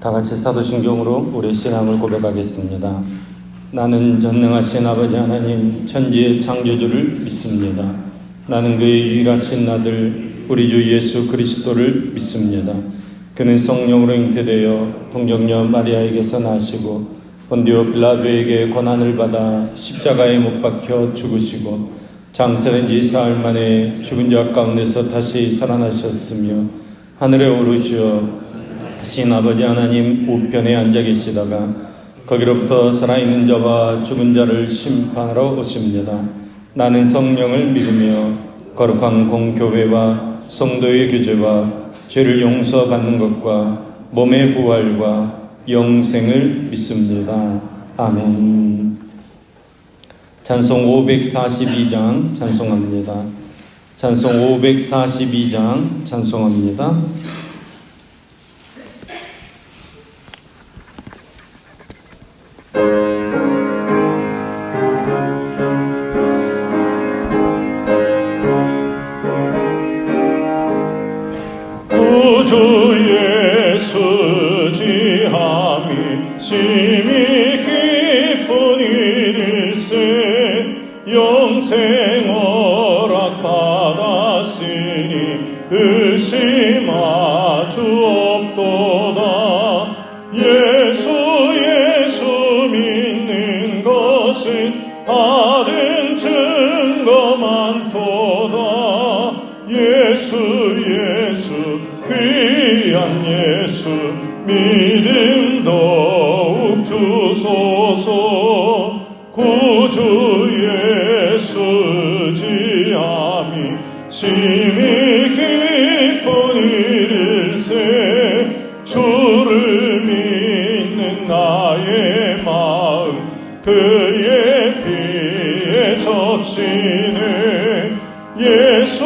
다 같이 사도신경으로 우리 신앙을 고백하겠습니다. 나는 전능하신 아버지 하나님 천지의 창조주를 믿습니다. 나는 그의 유일하신 아들 우리 주 예수 그리스도를 믿습니다. 그는 성령으로 잉태되어 동정녀 마리아에게서 나시고 본디오 빌라도에게 고난을 받아 십자가에 못 박혀 죽으시고 장사된 지 사흘 만에 죽은 자 가운데서 다시 살아나셨으며 하늘에 오르시어 신 아버지 하나님 우편에 앉아 계시다가 거기로부터 살아있는 자와 죽은 자를 심판하러 오십니다. 나는 성령을 믿으며 거룩한 공교회와 성도의 교제와 죄를 용서받는 것과 몸의 부활과 영생을 믿습니다. 아멘. 찬송 542장 찬송합니다. 찬송 542장 찬송합니다. 심히 기쁜 일일세 영생 허락 받았으니 의심하 주옵도다. 예수 믿는 것은 받은 증거 많도다. 예수 귀한 예수 믿음 더욱 주소서. 구주 예수 지함이 심히 기쁜 일일세 주를 믿는 나의 마음 그의 피에 적시네. 예수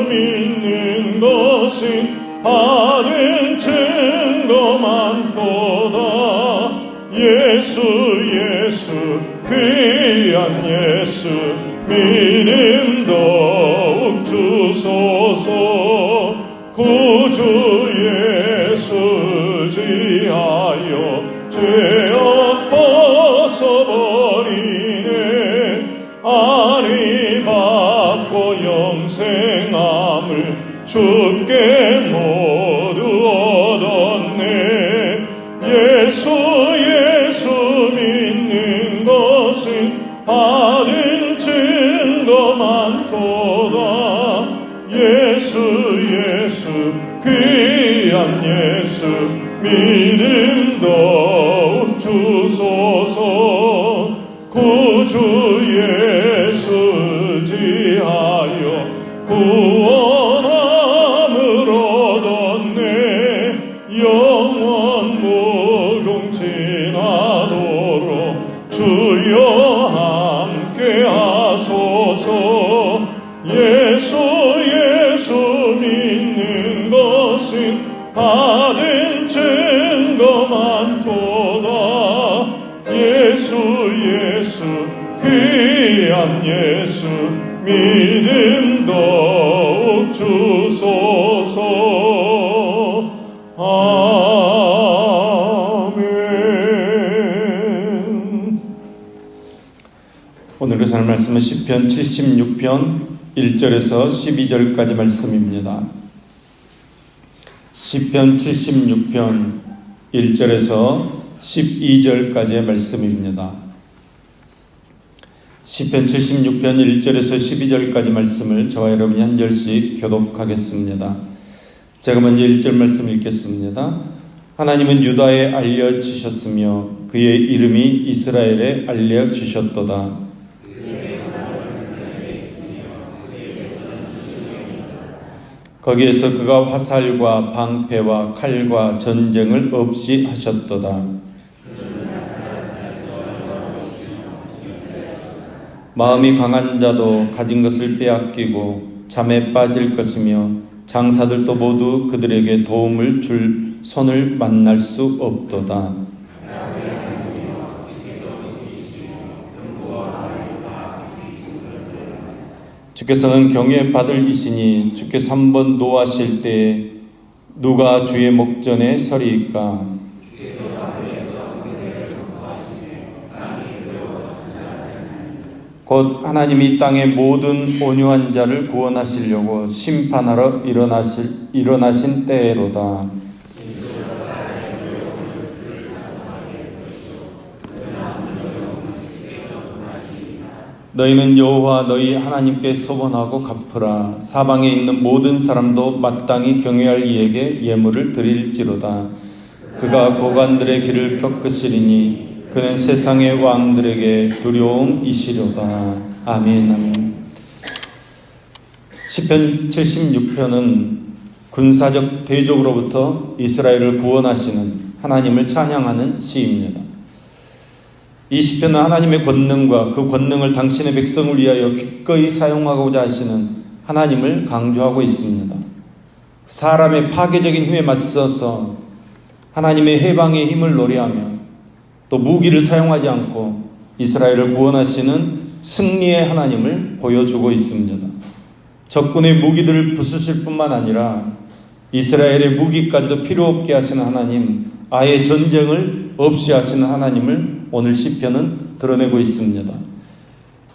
믿는 것은 받은 증거 많도다. 예수 귀한 예수 믿음 더욱 주소서. 구주 예수 지하여 죄악 벗어버리네. 안위 받고 영생함을 주께 모두 얻었네. 예수 믿는 것은 받은 증거 많도다. 예수 귀한 예수 믿음 더욱 주소서. 구주 예수 지하여 구원함을 얻었네. 영원 무궁진하도록 주여 함께 하소서. 예수 믿는 것은 받은 증거 많도다. 예수 귀한 예수 믿음 더욱 주소서. 아멘. 오늘의 살 말씀은 시편 76편 1절에서 12절까지 말씀입니다. 시편 76편 1절에서 12절까지의 말씀입니다. 시편 76편 1절에서 12절까지 말씀을 저와 여러분이 한 절씩 교독하겠습니다. 제가 먼저 1절 말씀 읽겠습니다. 하나님은 유다에 알려주셨으며 그의 이름이 이스라엘에 알려주셨도다. 거기에서 그가 화살과 방패와 칼과 전쟁을 없이 하셨도다. 마음이 강한 자도 가진 것을 빼앗기고 잠에 빠질 것이며 장사들도 모두 그들에게 도움을 줄 손을 만날 수 없도다. 주께서는 경외받을 이시니 주께서 한번 노하실 때에 누가 주의 목전에 서리이까? 곧 하나님이 땅의 모든 온유한 자를 구원하시려고 심판하러 일어나신 때로다. 너희는 여호와 너희 하나님께 서원하고 갚으라. 사방에 있는 모든 사람도 마땅히 경외할 이에게 예물을 드릴지로다. 그가 고관들의 길을 겪으시리니 그는 세상의 왕들에게 두려움이시로다. 아멘. 아멘. 시편 76편은 군사적 대적으로부터 이스라엘을 구원하시는 하나님을 찬양하는 시입니다. 이 시편은 하나님의 권능과 그 권능을 당신의 백성을 위하여 기꺼이 사용하고자 하시는 하나님을 강조하고 있습니다. 사람의 파괴적인 힘에 맞서서 하나님의 해방의 힘을 노래하며 또 무기를 사용하지 않고 이스라엘을 구원하시는 승리의 하나님을 보여주고 있습니다. 적군의 무기들을 부수실 뿐만 아니라 이스라엘의 무기까지도 필요 없게 하시는 하나님, 아예 전쟁을 없이 하시는 하나님을 오늘 시편은 드러내고 있습니다.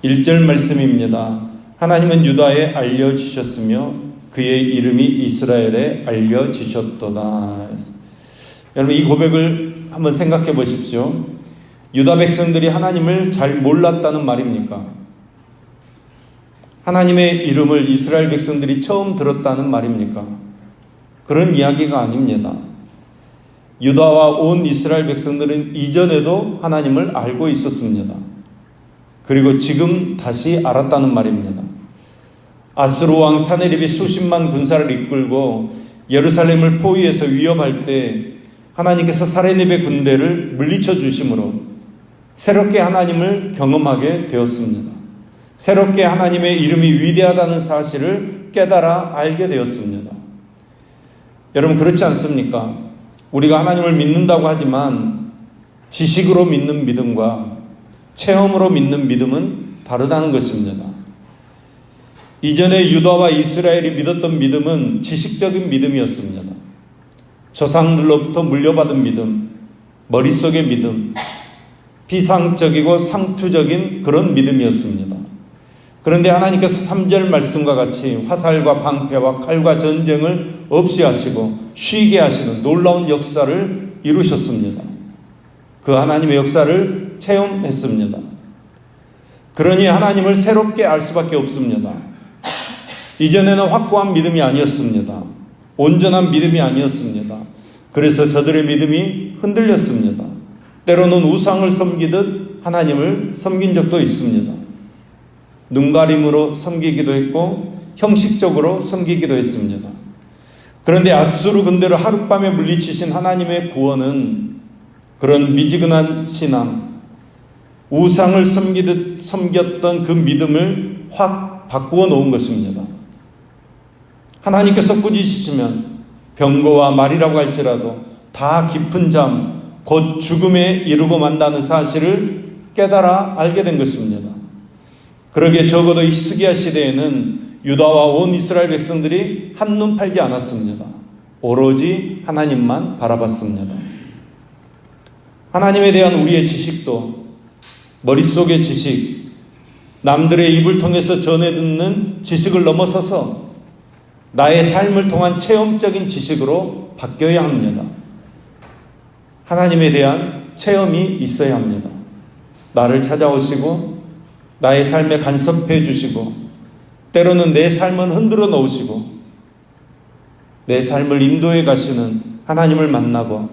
1절 말씀입니다. 하나님은 유다에 알려지셨으며 그의 이름이 이스라엘에 알려지셨도다. 여러분, 이 고백을 한번 생각해 보십시오. 유다 백성들이 하나님을 잘 몰랐다는 말입니까? 하나님의 이름을 이스라엘 백성들이 처음 들었다는 말입니까? 그런 이야기가 아닙니다. 유다와 온 이스라엘 백성들은 이전에도 하나님을 알고 있었습니다. 그리고 지금 다시 알았다는 말입니다. 아스루 왕 사네립이 수십만 군사를 이끌고 예루살렘을 포위해서 위협할 때 하나님께서 사네립의 군대를 물리쳐 주심으로 새롭게 하나님을 경험하게 되었습니다. 새롭게 하나님의 이름이 위대하다는 사실을 깨달아 알게 되었습니다. 여러분, 그렇지 않습니까? 우리가 하나님을 믿는다고 하지만 지식으로 믿는 믿음과 체험으로 믿는 믿음은 다르다는 것입니다. 이전에 유다와 이스라엘이 믿었던 믿음은 지식적인 믿음이었습니다. 조상들로부터 물려받은 믿음, 머릿속의 믿음, 비상적이고 상투적인 그런 믿음이었습니다. 그런데 하나님께서 3절 말씀과 같이 화살과 방패와 칼과 전쟁을 없이 하시고 쉬게 하시는 놀라운 역사를 이루셨습니다. 그 하나님의 역사를 체험했습니다. 그러니 하나님을 새롭게 알 수밖에 없습니다. 이전에는 확고한 믿음이 아니었습니다. 온전한 믿음이 아니었습니다. 그래서 저들의 믿음이 흔들렸습니다. 때로는 우상을 섬기듯 하나님을 섬긴 적도 있습니다. 눈가림으로 섬기기도 했고 형식적으로 섬기기도 했습니다. 그런데 아수르 군대를 하룻밤에 물리치신 하나님의 구원은 그런 미지근한 신앙, 우상을 섬기듯 섬겼던 그 믿음을 확 바꾸어 놓은 것입니다. 하나님께서 꾸짖으시면 병거와 말이라고 할지라도 다 깊은 잠, 곧 죽음에 이르고 만다는 사실을 깨달아 알게 된 것입니다. 그러기에 적어도 히스기야 시대에는 유다와 온 이스라엘 백성들이 한눈 팔지 않았습니다. 오로지 하나님만 바라봤습니다. 하나님에 대한 우리의 지식도 머릿속의 지식, 남들의 입을 통해서 전해 듣는 지식을 넘어서서 나의 삶을 통한 체험적인 지식으로 바뀌어야 합니다. 하나님에 대한 체험이 있어야 합니다. 나를 찾아오시고 나의 삶에 간섭해 주시고 때로는 내 삶은 흔들어 놓으시고 내 삶을 인도해 가시는 하나님을 만나고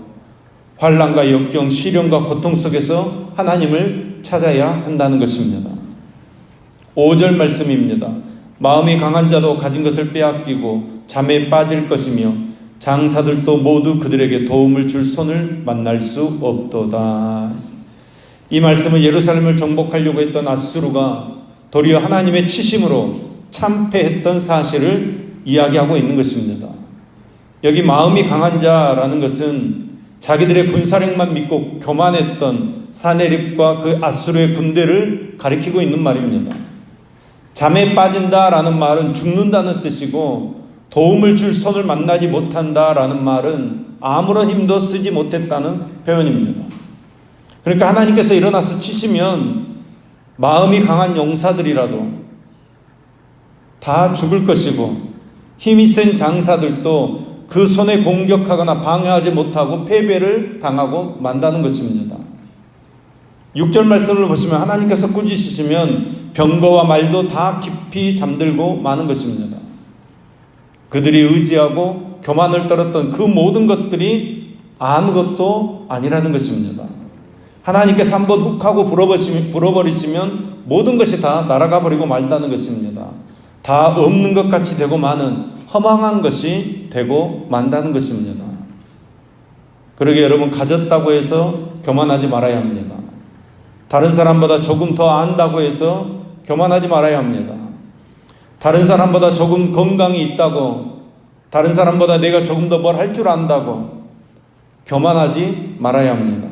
환난과 역경, 시련과 고통 속에서 하나님을 찾아야 한다는 것입니다. 5절 말씀입니다. 마음이 강한 자도 가진 것을 빼앗기고 잠에 빠질 것이며 장사들도 모두 그들에게 도움을 줄 손을 만날 수 없도다. 이 말씀은 예루살렘을 정복하려고 했던 아수르가 도리어 하나님의 치심으로 참패했던 사실을 이야기하고 있는 것입니다. 여기 마음이 강한 자라는 것은 자기들의 군사력만 믿고 교만했던 사네립과 그 아수르의 군대를 가리키고 있는 말입니다. 잠에 빠진다라는 말은 죽는다는 뜻이고 도움을 줄 손을 만나지 못한다라는 말은 아무런 힘도 쓰지 못했다는 표현입니다. 그러니까 하나님께서 일어나서 치시면 마음이 강한 용사들이라도 다 죽을 것이고 힘이 센 장사들도 그 손에 공격하거나 방해하지 못하고 패배를 당하고 만다는 것입니다. 6절 말씀을 보시면 하나님께서 꾸짖으시면 병거와 말도 다 깊이 잠들고 마는 것입니다. 그들이 의지하고 교만을 떨었던 그 모든 것들이 아무것도 아니라는 것입니다. 하나님께서 한번 훅하고 불어버리시면 모든 것이 다 날아가 버리고 말다는 것입니다. 다 없는 것 같이 되고 마는 허망한 것이 되고 만다는 것입니다. 그러게 여러분, 가졌다고 해서 교만하지 말아야 합니다. 다른 사람보다 조금 더 안다고 해서 교만하지 말아야 합니다. 다른 사람보다 조금 건강이 있다고, 다른 사람보다 내가 조금 더 뭘 할 줄 안다고 교만하지 말아야 합니다.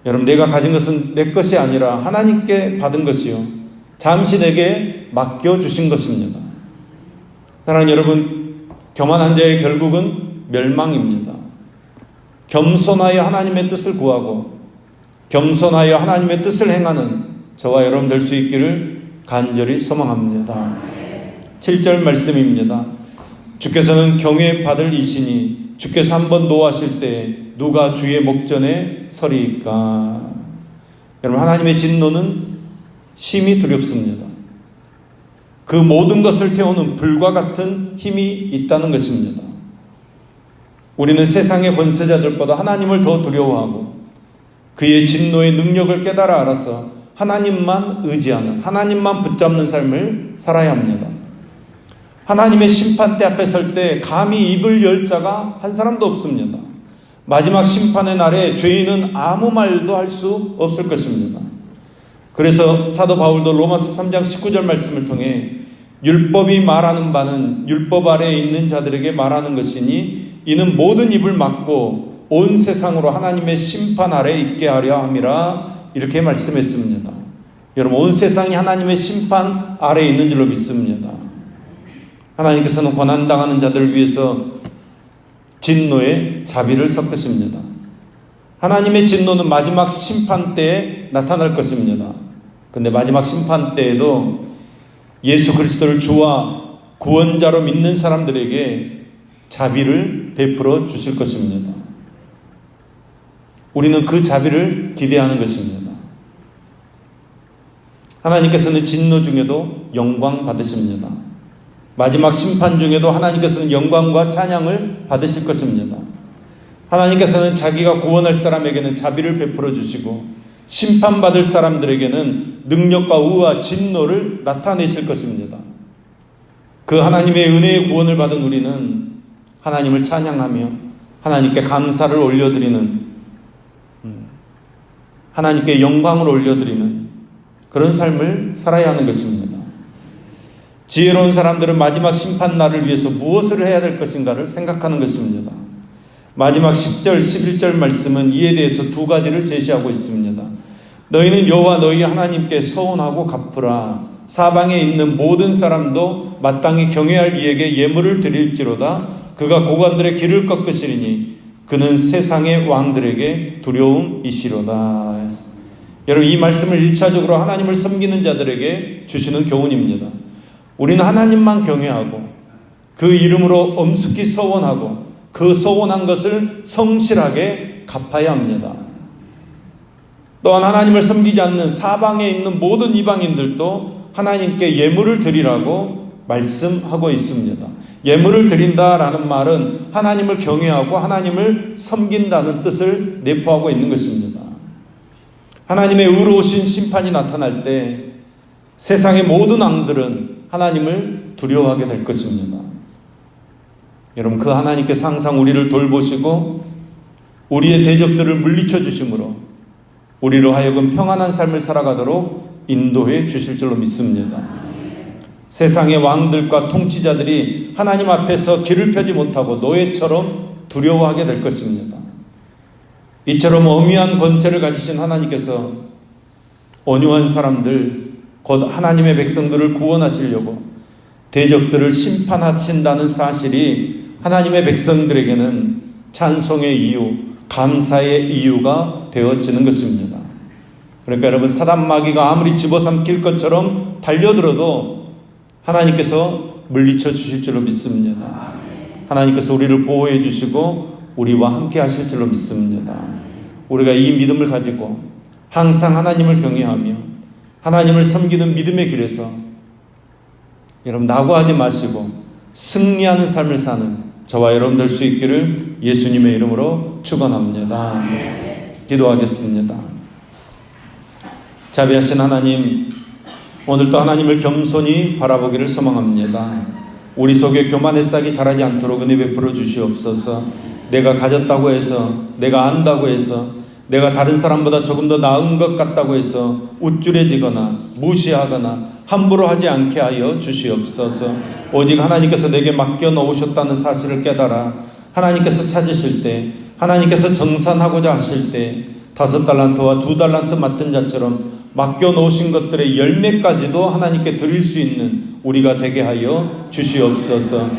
여러분, 내가 가진 것은 내 것이 아니라 하나님께 받은 것이요 잠시 내게 맡겨주신 것입니다. 사랑하는 여러분, 교만한 자의 결국은 멸망입니다. 겸손하여 하나님의 뜻을 구하고 겸손하여 하나님의 뜻을 행하는 저와 여러분 될 수 있기를 간절히 소망합니다. 7절 말씀입니다. 주께서는 경외받을 이시니 주께서 한번 노하실 때 누가 주의 목전에 서리이까. 여러분, 하나님의 진노는 심히 두렵습니다. 그 모든 것을 태우는 불과 같은 힘이 있다는 것입니다. 우리는 세상의 권세자들보다 하나님을 더 두려워하고 그의 진노의 능력을 깨달아 알아서 하나님만 의지하는, 하나님만 붙잡는 삶을 살아야 합니다. 하나님의 심판대 앞에 설 때 감히 입을 열 자가 한 사람도 없습니다. 마지막 심판의 날에 죄인은 아무 말도 할 수 없을 것입니다. 그래서 사도 바울도 로마서 3장 19절 말씀을 통해 율법이 말하는 바는 율법 아래에 있는 자들에게 말하는 것이니 이는 모든 입을 막고 온 세상으로 하나님의 심판 아래에 있게 하려 함이라, 이렇게 말씀했습니다. 여러분, 온 세상이 하나님의 심판 아래에 있는 줄로 믿습니다. 하나님께서는 고난당하는 자들을 위해서 진노의 자비를 섞으십니다. 하나님의 진노는 마지막 심판 때에 나타날 것입니다. 그런데 마지막 심판 때에도 예수 그리스도를 주와 구원자로 믿는 사람들에게 자비를 베풀어 주실 것입니다. 우리는 그 자비를 기대하는 것입니다. 하나님께서는 진노 중에도 영광 받으십니다. 마지막 심판 중에도 하나님께서는 영광과 찬양을 받으실 것입니다. 하나님께서는 자기가 구원할 사람에게는 자비를 베풀어 주시고 심판받을 사람들에게는 능력과 의와 진노를 나타내실 것입니다. 그 하나님의 은혜의 구원을 받은 우리는 하나님을 찬양하며 하나님께 감사를 올려드리는, 하나님께 영광을 올려드리는 그런 삶을 살아야 하는 것입니다. 지혜로운 사람들은 마지막 심판날을 위해서 무엇을 해야 될 것인가를 생각하는 것입니다. 마지막 10절, 11절 말씀은 이에 대해서 두 가지를 제시하고 있습니다. 너희는 여호와 너희 하나님께 서원하고 갚으라. 사방에 있는 모든 사람도 마땅히 경외할 이에게 예물을 드릴지로다. 그가 고관들의 길을 꺾으시리니 그는 세상의 왕들에게 두려움이시로다. 여러분, 이 말씀을 1차적으로 하나님을 섬기는 자들에게 주시는 교훈입니다. 우리는 하나님만 경외하고 그 이름으로 엄숙히 서원하고 그 서원한 것을 성실하게 갚아야 합니다. 또한 하나님을 섬기지 않는 사방에 있는 모든 이방인들도 하나님께 예물을 드리라고 말씀하고 있습니다. 예물을 드린다라는 말은 하나님을 경외하고 하나님을 섬긴다는 뜻을 내포하고 있는 것입니다. 하나님의 의로우신 심판이 나타날 때 세상의 모든 왕들은 하나님을 두려워하게 될 것입니다. 여러분, 그 하나님께서 항상 우리를 돌보시고 우리의 대적들을 물리쳐 주심으로 우리로 하여금 평안한 삶을 살아가도록 인도해 주실 줄로 믿습니다. 세상의 왕들과 통치자들이 하나님 앞에서 길을 펴지 못하고 노예처럼 두려워하게 될 것입니다. 이처럼 어미한 권세를 가지신 하나님께서 온유한 사람들, 곧 하나님의 백성들을 구원하시려고 대적들을 심판하신다는 사실이 하나님의 백성들에게는 찬송의 이유, 감사의 이유가 되어지는 것입니다. 그러니까 여러분, 사단 마귀가 아무리 집어삼킬 것처럼 달려들어도 하나님께서 물리쳐 주실 줄로 믿습니다. 하나님께서 우리를 보호해 주시고 우리와 함께 하실 줄로 믿습니다. 우리가 이 믿음을 가지고 항상 하나님을 경외하며 하나님을 섬기는 믿음의 길에서 여러분 낙오하지 마시고 승리하는 삶을 사는 저와 여러분 될 수 있기를 예수님의 이름으로 축원합니다. 기도하겠습니다. 자비하신 하나님, 오늘도 하나님을 겸손히 바라보기를 소망합니다. 우리 속에 교만의 싹이 자라지 않도록 은혜 베풀어 주시옵소서. 내가 가졌다고 해서, 내가 안다고 해서, 내가 다른 사람보다 조금 더 나은 것 같다고 해서 우쭐해지거나 무시하거나 함부로 하지 않게 하여 주시옵소서. 오직 하나님께서 내게 맡겨 놓으셨다는 사실을 깨달아 하나님께서 찾으실 때, 하나님께서 정산하고자 하실 때 5달란트와 2달란트 맡은 자처럼 맡겨 놓으신 것들의 열매까지도 하나님께 드릴 수 있는 우리가 되게 하여 주시옵소서.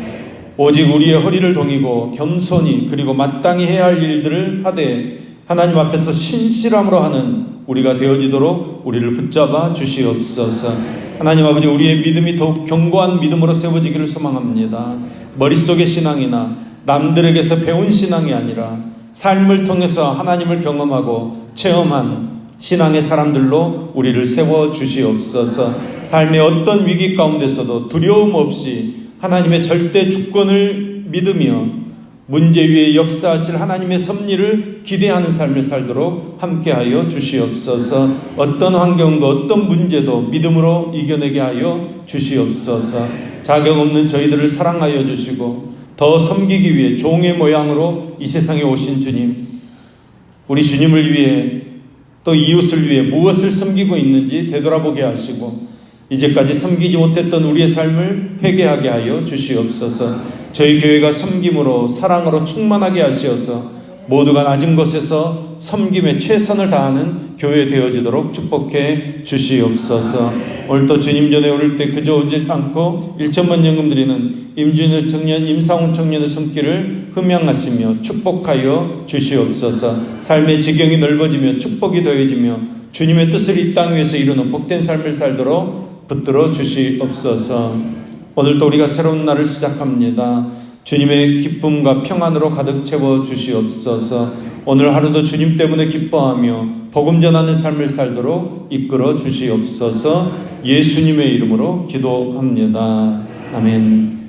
오직 우리의 허리를 동이고 겸손히 그리고 마땅히 해야 할 일들을 하되 하나님 앞에서 신실함으로 하는 우리가 되어지도록 우리를 붙잡아 주시옵소서. 하나님 아버지, 우리의 믿음이 더욱 견고한 믿음으로 세워지기를 소망합니다. 머릿속의 신앙이나 남들에게서 배운 신앙이 아니라 삶을 통해서 하나님을 경험하고 체험한 신앙의 사람들로 우리를 세워 주시옵소서. 삶의 어떤 위기 가운데서도 두려움 없이 하나님의 절대 주권을 믿으며 문제 위에 역사하실 하나님의 섭리를 기대하는 삶을 살도록 함께하여 주시옵소서. 어떤 환경도 어떤 문제도 믿음으로 이겨내게 하여 주시옵소서. 자격 없는 저희들을 사랑하여 주시고 더 섬기기 위해 종의 모양으로 이 세상에 오신 주님, 우리 주님을 위해 또 이웃을 위해 무엇을 섬기고 있는지 되돌아보게 하시고 이제까지 섬기지 못했던 우리의 삶을 회개하게 하여 주시옵소서. 저희 교회가 섬김으로 사랑으로 충만하게 하시어서 모두가 낮은 곳에서 섬김에 최선을 다하는 교회 되어지도록 축복해 주시옵소서. 오늘도 주님 전에 오를 때 그저 오지 않고 1천만 연금 드리는 임준우 청년, 임상훈 청년의 손길을 흠양하시며 축복하여 주시옵소서. 삶의 지경이 넓어지며 축복이 더해지며 주님의 뜻을 이 땅 위에서 이루는 복된 삶을 살도록 붙들어 주시옵소서. 오늘도 우리가 새로운 날을 시작합니다. 주님의 기쁨과 평안으로 가득 채워 주시옵소서. 오늘 하루도 주님 때문에 기뻐하며 복음 전하는 삶을 살도록 이끌어 주시옵소서. 예수님의 이름으로 기도합니다. 아멘.